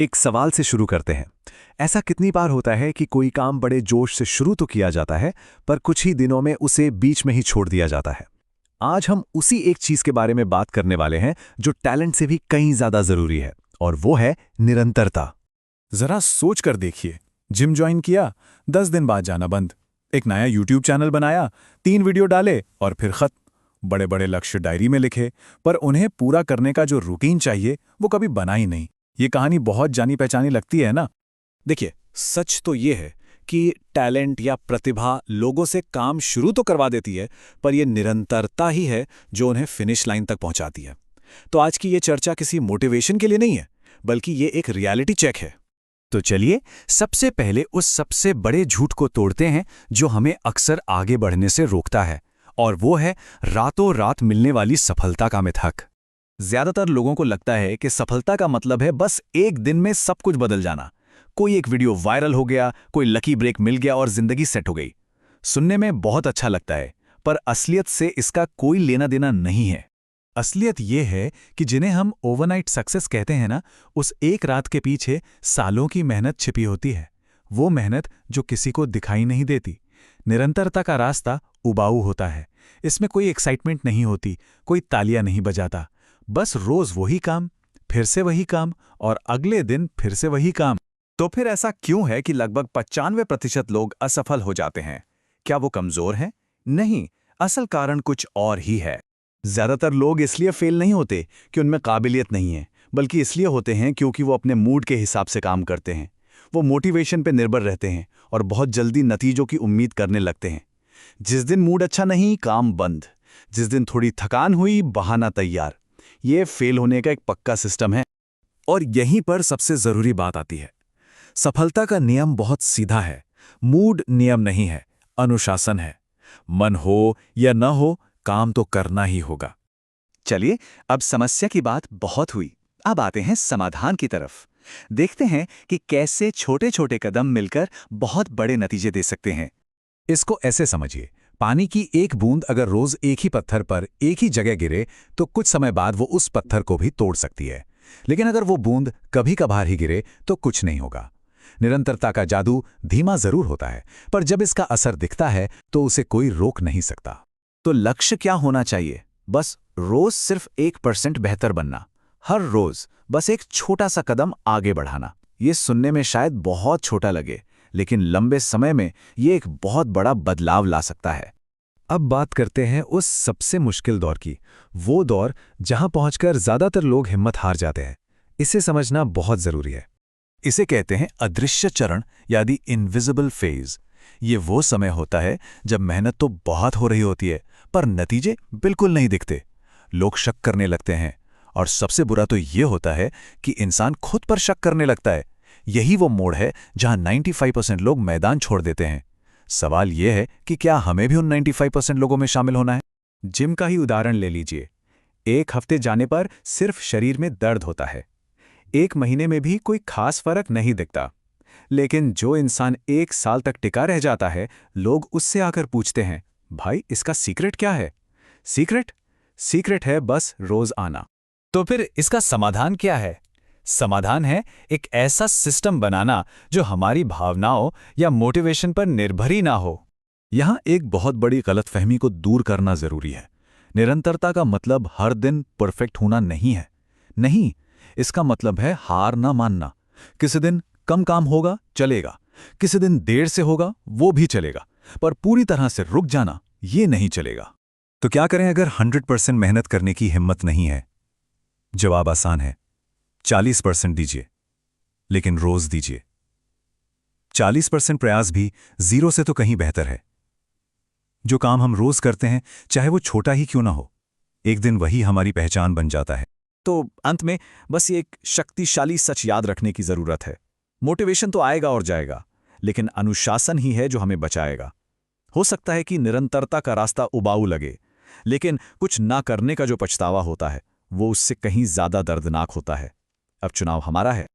एक सवाल से शुरू करते हैं। ऐसा कितनी बार होता है कि कोई काम बड़े जोश से शुरू तो किया जाता है, पर कुछ ही दिनों में उसे बीच में ही छोड़ दिया जाता है। आज हम उसी एक चीज के बारे में बात करने वाले हैं जो टैलेंट से भी कहीं ज्यादा जरूरी है, और वो है निरंतरता। जरा सोच कर देखिए। जिम ज्वाइन किया, 10 दिन बाद जाना बंद। एक नया यूट्यूब चैनल बनाया, 3 वीडियो डाले और फिर खत्म। बड़े बड़े लक्ष्य डायरी में लिखे, पर उन्हें पूरा करने का जो रूटीन चाहिए वो कभी बना ही नहीं। ये कहानी बहुत जानी पहचानी लगती है ना। देखिए, सच तो ये है कि टैलेंट या प्रतिभा लोगों से काम शुरू तो करवा देती है, पर यह निरंतरता ही है जो उन्हें फिनिश लाइन तक पहुंचाती है। तो आज की ये चर्चा किसी मोटिवेशन के लिए नहीं है, बल्कि ये एक रियलिटी चेक है। तो चलिए सबसे पहले उस सबसे बड़े झूठ को तोड़ते हैं जो हमें अक्सर आगे बढ़ने से रोकता है, और वो है रातों रात मिलने वाली सफलता का मिथक। ज्यादातर लोगों को लगता है कि सफलता का मतलब है बस एक दिन में सब कुछ बदल जाना। कोई एक वीडियो वायरल हो गया, कोई लकी ब्रेक मिल गया और जिंदगी सेट हो गई। सुनने में बहुत अच्छा लगता है, पर असलियत से इसका कोई लेना देना नहीं है। असलियत ये है कि जिन्हें हम ओवरनाइट सक्सेस कहते हैं ना, उस एक रात के पीछे सालों की मेहनत छिपी होती है। वो मेहनत जो किसी को दिखाई नहीं देती। निरंतरता का रास्ता उबाऊ होता है। इसमें कोई एक्साइटमेंट नहीं होती, कोई तालियां नहीं बजाता। बस रोज वही काम, फिर से वही काम, और अगले दिन फिर से वही काम। तो फिर ऐसा क्यों है कि लगभग 95% लोग असफल हो जाते हैं? क्या वो कमजोर हैं? नहीं, असल कारण कुछ और ही है। ज्यादातर लोग इसलिए फेल नहीं होते कि उनमें काबिलियत नहीं है, बल्कि इसलिए होते हैं क्योंकि वो अपने मूड के हिसाब से काम करते हैं। वो मोटिवेशन पे निर्भर रहते हैं और बहुत जल्दी नतीजों की उम्मीद करने लगते हैं। जिस दिन मूड अच्छा नहीं, काम बंद। जिस दिन थोड़ी थकान हुई, बहाना तैयार। ये फेल होने का एक पक्का सिस्टम है। और यहीं पर सबसे जरूरी बात आती है। सफलता का नियम बहुत सीधा है। मूड नियम नहीं है, अनुशासन है। मन हो या न हो, काम तो करना ही होगा। चलिए, अब समस्या की बात बहुत हुई, अब आते हैं समाधान की तरफ। देखते हैं कि कैसे छोटे छोटे कदम मिलकर बहुत बड़े नतीजे दे सकते हैं। इसको ऐसे समझिए, पानी की एक बूंद अगर रोज एक ही पत्थर पर एक ही जगह गिरे तो कुछ समय बाद वो उस पत्थर को भी तोड़ सकती है। लेकिन अगर वो बूंद कभी कभार ही गिरे तो कुछ नहीं होगा। निरंतरता का जादू धीमा जरूर होता है, पर जब इसका असर दिखता है तो उसे कोई रोक नहीं सकता। तो लक्ष्य क्या होना चाहिए? बस रोज सिर्फ 1% बेहतर बनना। हर रोज बस एक छोटा सा कदम आगे बढ़ाना। ये सुनने में शायद बहुत छोटा लगे, लेकिन लंबे समय में ये एक बहुत बड़ा बदलाव ला सकता है। अब बात करते हैं उस सबसे मुश्किल दौर की, वो दौर जहां पहुंचकर ज्यादातर लोग हिम्मत हार जाते हैं। इसे समझना बहुत जरूरी है। इसे कहते हैं अदृश्य चरण, यानी इनविजिबल फेज। ये वो समय होता है जब मेहनत तो बहुत हो रही होती है, पर नतीजे बिल्कुल नहीं दिखते। लोग शक करने लगते हैं, और सबसे बुरा तो ये होता है कि इंसान खुद पर शक करने लगता है। यही वो मोड़ है जहां 95% लोग मैदान छोड़ देते हैं। सवाल यह है कि क्या हमें भी उन 95% लोगों में शामिल होना है? जिम का ही उदाहरण ले लीजिए। एक हफ्ते जाने पर सिर्फ शरीर में दर्द होता है। 1 महीने में भी कोई खास फर्क नहीं दिखता। लेकिन जो इंसान 1 साल तक टिका रह जाता है, लोग उससे आकर पूछते हैं, भाई इसका सीक्रेट क्या है? सीक्रेट है बस रोज आना। तो फिर इसका समाधान क्या है? समाधान है एक ऐसा सिस्टम बनाना जो हमारी भावनाओं या मोटिवेशन पर निर्भर ही ना हो। यहां एक बहुत बड़ी गलतफहमी को दूर करना जरूरी है। निरंतरता का मतलब हर दिन परफेक्ट होना नहीं है। नहीं, इसका मतलब है हार ना मानना। किसी दिन कम काम होगा, चलेगा। किसी दिन देर से होगा, वो भी चलेगा। पर पूरी तरह से रुक जाना, ये नहीं चलेगा। तो क्या करें अगर 100% मेहनत करने की हिम्मत नहीं है? जवाब आसान है, 40% दीजिए, लेकिन रोज दीजिए। 40% प्रयास भी 0 से तो कहीं बेहतर है। जो काम हम रोज करते हैं, चाहे वो छोटा ही क्यों ना हो, एक दिन वही हमारी पहचान बन जाता है। तो अंत में बस ये एक शक्तिशाली सच याद रखने की जरूरत है। मोटिवेशन तो आएगा और जाएगा, लेकिन अनुशासन ही है जो हमें बचाएगा। हो सकता है कि निरंतरता का रास्ता उबाऊ लगे, लेकिन कुछ ना करने का जो पछतावा होता है, वो उससे कहीं ज्यादा दर्दनाक होता है। अब चुनाव हमारा है।